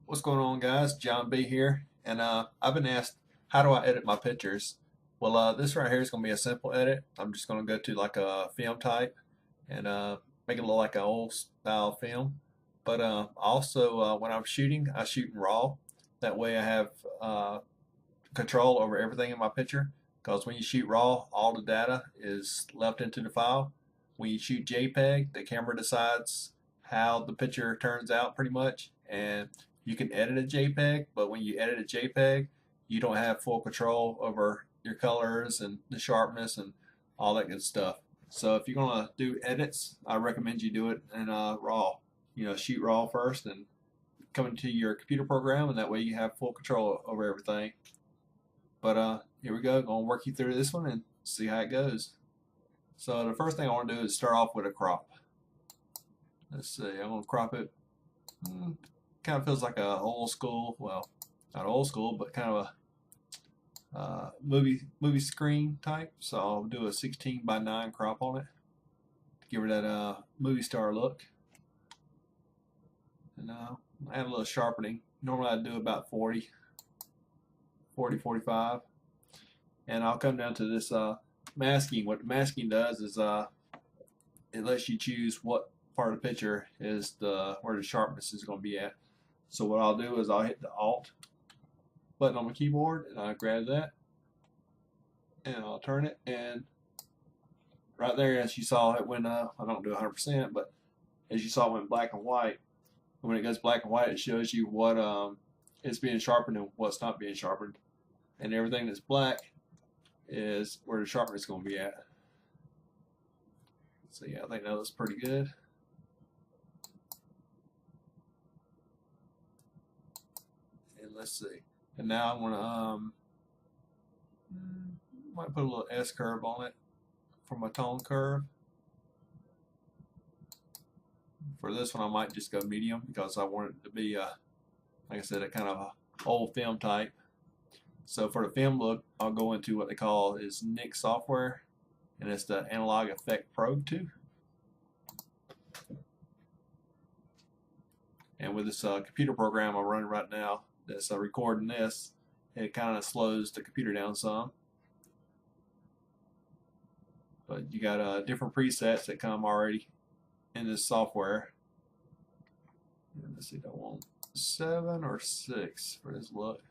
What's going on, guys? John B here, and I've been asked how do I edit my pictures. Well, this right here is going to be a simple edit. I'm just going to go to like a film type and make it look like an old style film. But also, when I'm shooting, I shoot in RAW. That way, I have control over everything in my picture. Because when you shoot RAW, all the data is left into the file. When you shoot JPEG, the camera decides how the picture turns out pretty much, and you can edit a JPEG, but when you edit a JPEG, you don't have full control over your colors and the sharpness and all that good stuff. So if you're gonna do edits, I recommend you do it in RAW. Shoot RAW first and come into your computer program, and that way you have full control over everything. But here we go. Gonna work you through this one and see how it goes. So the first thing I want to do is start off with a crop. Let's see. I'm gonna crop it. Kind of feels like a old school. Well, not old school, but kind of a movie screen type. So I'll do a 16:9 crop on it to give her that movie star look. And add a little sharpening. Normally I do about 40, 45. And I'll come down to this masking. What the masking does is it lets you choose what part of the picture is where the sharpness is going to be at. So what I'll do is I'll hit the Alt button on my keyboard and I'll grab that and I'll turn it, and right there, as you saw, it went I don't do 100%, but as you saw, it went black and white. When it goes black and white, it shows you what is being sharpened and what's not being sharpened, and everything that's black is where the sharpness is going to be at. So yeah, I think that looks pretty good. And let's see. And now I'm gonna might put a little S curve on it for my tone curve. For this one, I might just go medium because I want it to be, like I said, a kind of a old film type. So for the film look, I'll go into what they call is Nik software, and it's the Analog Effect Pro 2. And with this computer program I'm running right now that's recording this, it kind of slows the computer down some. But you got different presets that come already in this software. And let's see, I want 7 or 6 for this look.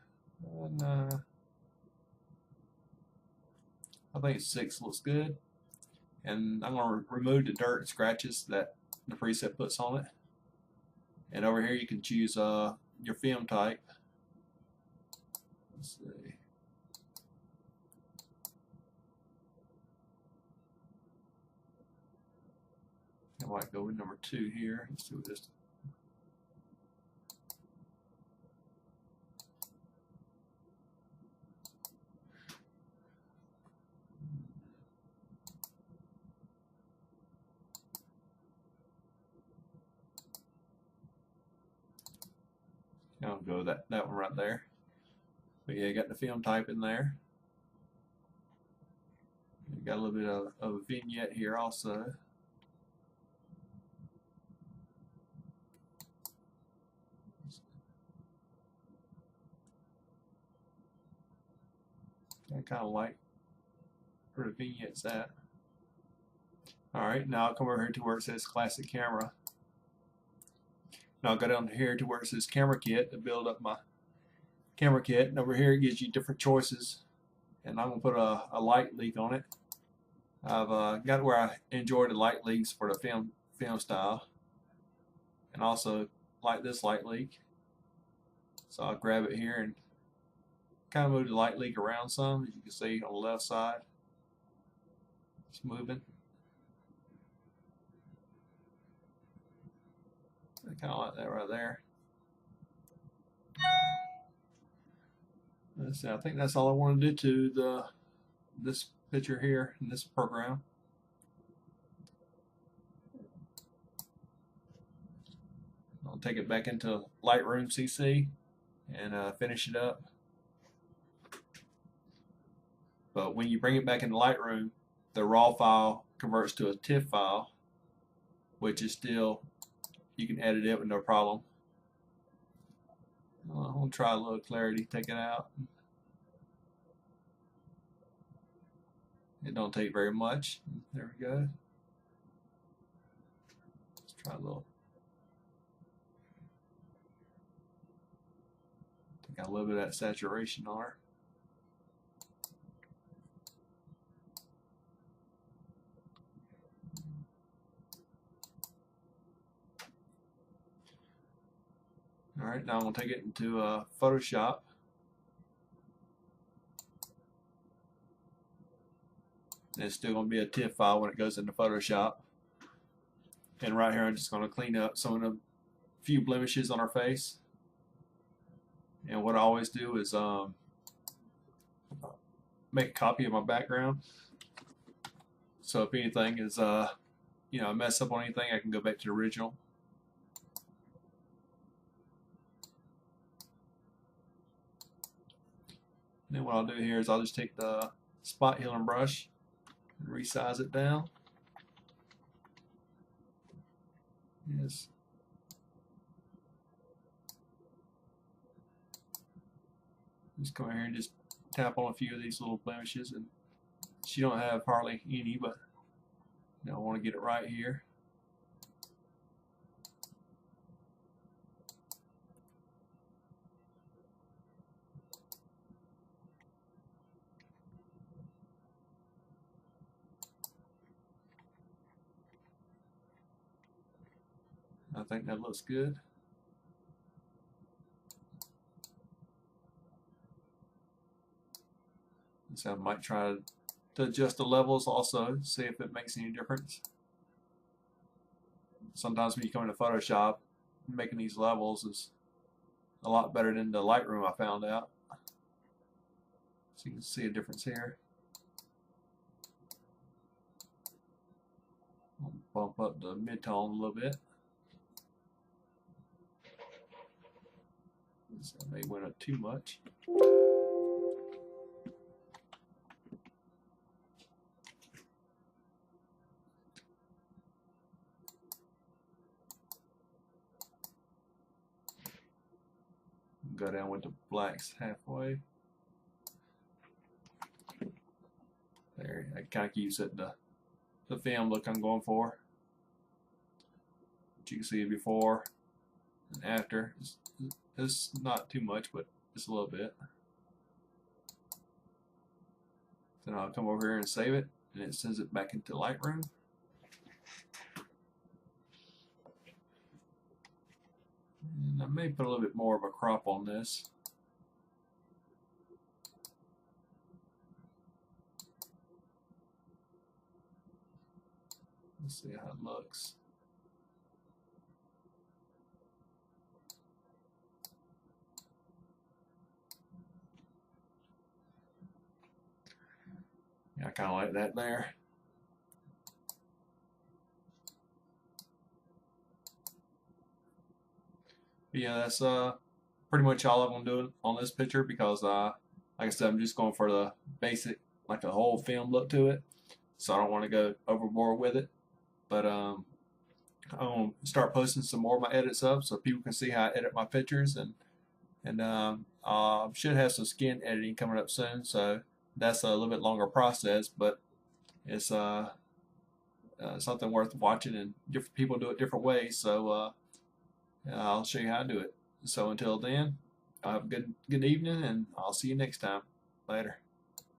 And I think 6 looks good. And I'm going to remove the dirt and scratches that the preset puts on it. And over here you can choose your film type. Let's see. I might go with number 2 here. Let's see what this. I'll go that one right there. But yeah, you got the film type in there. You got a little bit of a vignette here also. I kind of like where the vignette's at. Alright, now I'll come over here to where it says Classic Camera. Now I'll go down here to where it says Camera Kit to build up my camera kit. And over here it gives you different choices. And I'm going to put a light leak on it. I've got where I enjoy the light leaks for the film style. And also like this light leak. So I'll grab it here and kind of move the light leak around some, as you can see on the left side. It's moving. I kind of like that right there. Let's see, I think that's all I want to do to this picture here in this program. I'll take it back into Lightroom CC and finish it up. But when you bring it back into Lightroom, the raw file converts to a TIFF file, which is still, you can edit it with no problem. I'm gonna try a little clarity, take it out. It don't take very much. There we go. Let's try a little. Got a little bit of that saturation on her. Alright, now I'm going to take it into Photoshop. And it's still going to be a TIFF file when it goes into Photoshop. And right here I'm just going to clean up some of the few blemishes on her face. And what I always do is make a copy of my background. So if anything is you know, mess up on anything, I can go back to the original. And then what I'll do here is I'll just take the spot healing brush and resize it down. Yes. Just come in here and just tap on a few of these little blemishes, and she don't have hardly any, but you know, I want to get it right here. I think that looks good. So I might try to adjust the levels also, see if it makes any difference. Sometimes when you come into Photoshop, making these levels is a lot better than the Lightroom, I found out. So you can see a difference here. I'll bump up the mid-tone a little bit. So I may went up too much. Go down with the blacks halfway. There, I kind of keeps it the film look I'm going for. But you can see it before and after. It's not too much, but just a little bit. Then I'll come over here and save it, and it sends it back into Lightroom. And I may put a little bit more of a crop on this. Let's see how it looks. Yeah, I kind of like that there. But yeah, that's pretty much all I'm gonna do on this picture, because like I said, I'm just going for the basic, like a whole film look to it. So I don't want to go overboard with it. But I'm gonna start posting some more of my edits up so people can see how I edit my pictures, and should have some skin editing coming up soon. So that's a little bit longer process, but it's something worth watching, and different people do it different ways. So I'll show you how to do it. So until then, have a good evening, and I'll see you next time. Later.